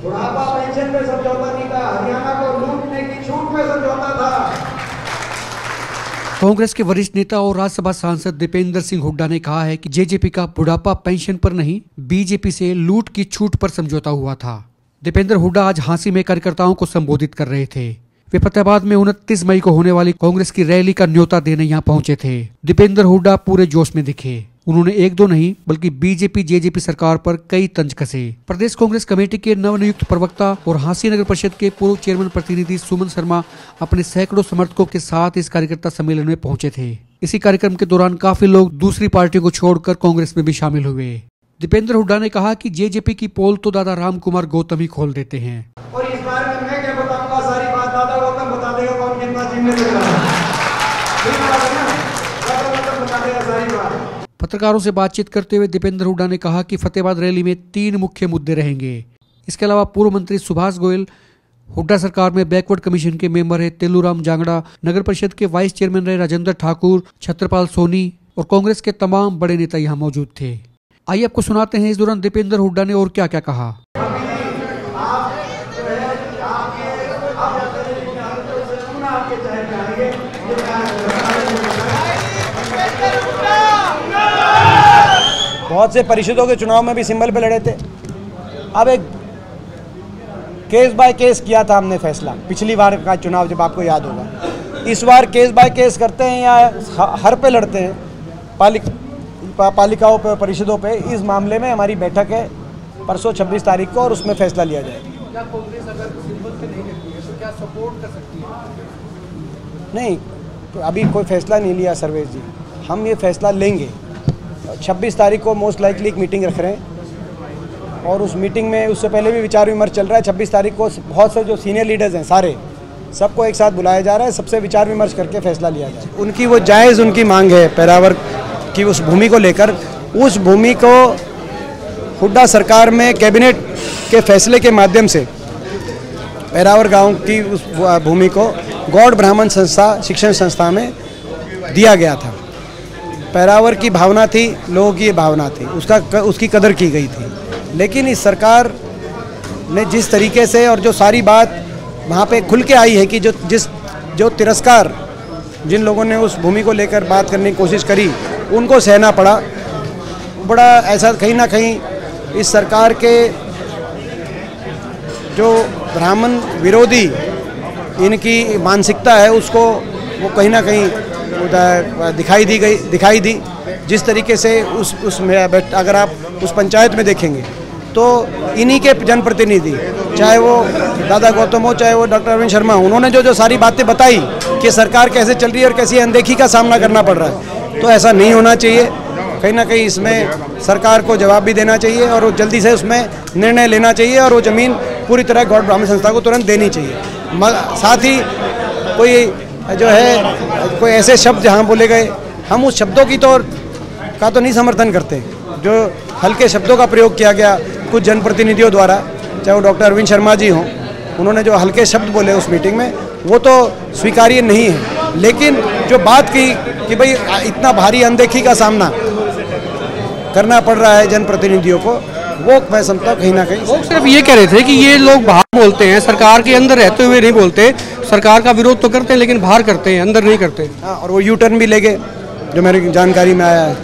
बुढ़ापा पेंशन पे समझौता नहीं था, हरियाणा को लूटने की छूट में समझौता था। कांग्रेस के वरिष्ठ नेता और राज्यसभा सांसद दीपेंद्र सिंह हुड्डा ने कहा है कि जेजेपी का बुढ़ापा पेंशन पर नहीं, बीजेपी से लूट की छूट पर समझौता हुआ था। दीपेंद्र हुड्डा आज झांसी में कार्यकर्ताओं को संबोधित कर रहे थे। वे फतेहाबाद में 29 मई को होने वाली कांग्रेस की रैली का न्योता देने यहां पहुंचे थे। दीपेंद्र हुड्डा पूरे जोश में दिखे। उन्होंने एक दो नहीं बल्कि बीजेपी जेजेपी सरकार पर कई तंज कसे। प्रदेश कांग्रेस कमेटी के नवनियुक्त प्रवक्ता और झांसी नगर परिषद के पूर्व चेयरमैन प्रतिनिधि सुमन शर्मा अपने सैकड़ों समर्थकों के साथ इस कार्यकर्ता सम्मेलन में पहुंचे थे। इसी कार्यक्रम के दौरान काफी लोग दूसरी पार्टियों को छोड़कर कांग्रेस में भी शामिल हुए। दीपेंद्र हुड्डा ने कहा कि जेजेपी की पोल तो दादा राम कुमार गौतम ही खोल देते हैं। और इस बार में मैं क्या बताऊंगा, सारी बात दादा गौतम बता देगा कौन कितना जिम्मे लग रहा है। बता देगा सारी बात। पत्रकारों से बातचीत करते हुए दीपेंद्र हुड्डा ने कहा कि फतेहाबाद रैली में 3 मुख्य मुद्दे रहेंगे। इसके अलावा पूर्व मंत्री सुभाष गोयल हुड्डा सरकार में बैकवर्ड कमीशन के मेंबर है तेलुराम जांगड़ा, नगर परिषद के वाइस चेयरमैन रहे राजेंद्र ठाकुर, छत्रपाल सोनी और कांग्रेस के तमाम बड़े नेता यहाँ मौजूद थे। आइए आपको सुनाते हैं इस दौरान दीपेंद्र हुड्डा ने और क्या क्या कहा। बहुत से परिषदों के चुनाव में भी सिंबल पे लड़े थे। अब एक केस बाय केस किया था हमने फैसला, पिछली बार का चुनाव जब आपको याद होगा। इस बार केस बाय केस करते हैं या हर पे लड़ते हैं पालिकाओं पे, परिषदों पे। इस मामले में हमारी बैठक है परसों 26 तारीख को और उसमें फैसला लिया जाएगा। क्या कांग्रेस अगर सिंबल से नहीं करती है तो क्या सपोर्ट कर सकती है? नहीं, तो अभी कोई फैसला नहीं लिया सर्वेश जी, हम ये फैसला लेंगे। 26 तारीख को मोस्ट लाइकली एक मीटिंग रख रहे हैं और उस मीटिंग में उससे पहले भी विचार विमर्श चल रहा है। 26 तारीख को बहुत से जो सीनियर लीडर्स हैं सारे, सबको एक साथ बुलाया जा रहा है, सबसे विचार विमर्श करके फैसला लिया जाए। उनकी वो जायज़ उनकी मांग है पैरावर की उस भूमि को लेकर। उस भूमि को हुड्डा सरकार में कैबिनेट के फैसले के माध्यम से पैरावर गांव की उस भूमि को गौड़ ब्राह्मण संस्था शिक्षण संस्था में दिया गया था। पैरावर की भावना थी, लोगों की ये भावना थी, उसकी कदर की गई थी। लेकिन इस सरकार ने जिस तरीके से और जो सारी बात वहाँ पे खुल के आई है कि जो तिरस्कार जिन लोगों ने उस भूमि को लेकर बात करने की कोशिश करी, उनको सहना पड़ा। बड़ा ऐसा कहीं ना कहीं इस सरकार के जो ब्राह्मण विरोधी इनकी मानसिकता है उसको वो कहीं ना कहीं दिखाई दी। जिस तरीके से अगर आप उस पंचायत में देखेंगे तो इन्हीं के जनप्रतिनिधि, चाहे वो दादा गौतम हो चाहे वो डॉक्टर अरविंद शर्मा, उन्होंने जो सारी बातें बताई कि सरकार कैसे चल रही है और कैसी अनदेखी का सामना करना पड़ रहा है, तो ऐसा नहीं होना चाहिए। कहीं ना कहीं इसमें सरकार को जवाब भी देना चाहिए और वो जल्दी से उसमें निर्णय लेना चाहिए और वो ज़मीन पूरी तरह गौड़ ब्राह्मण संस्था को तुरंत देनी चाहिए। साथ ही कोई ऐसे शब्द जहाँ बोले गए, हम उस शब्दों की का तो नहीं समर्थन करते। जो हल्के शब्दों का प्रयोग किया गया कुछ जनप्रतिनिधियों द्वारा, चाहे वो डॉक्टर अरविंद शर्मा जी हों, उन्होंने जो हल्के शब्द बोले उस मीटिंग में, वो तो स्वीकार्य नहीं है। लेकिन जो बात की कि भाई इतना भारी अनदेखी का सामना करना पड़ रहा है जनप्रतिनिधियों को, वो मैं समझता हूँ कहीं ना कहीं। वो सिर्फ ये कह रहे थे कि ये लोग बाहर बोलते हैं, सरकार के अंदर रहते हुए नहीं बोलते। सरकार का विरोध तो करते हैं लेकिन बाहर करते हैं, अंदर नहीं करते। हाँ, और वो यू टर्न भी ले गए जो मेरी जानकारी में आया है।